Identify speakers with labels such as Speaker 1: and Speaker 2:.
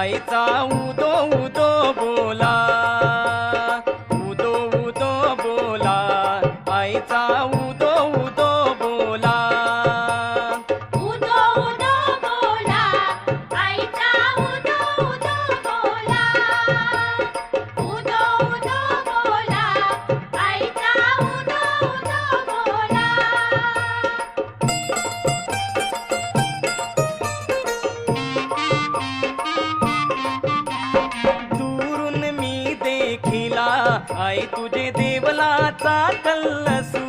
Speaker 1: आईचा उदो उदो बोला, उदो उदो बोला, आईचा उदो उदो बोला,
Speaker 2: उदो उदो बोला, आईचा उदो उदो बोला, उदो उदो बोला, आईचा उदो उदो बोला.
Speaker 1: दुरून मी देखिला आई तुझे देवलाचा कल्लसू,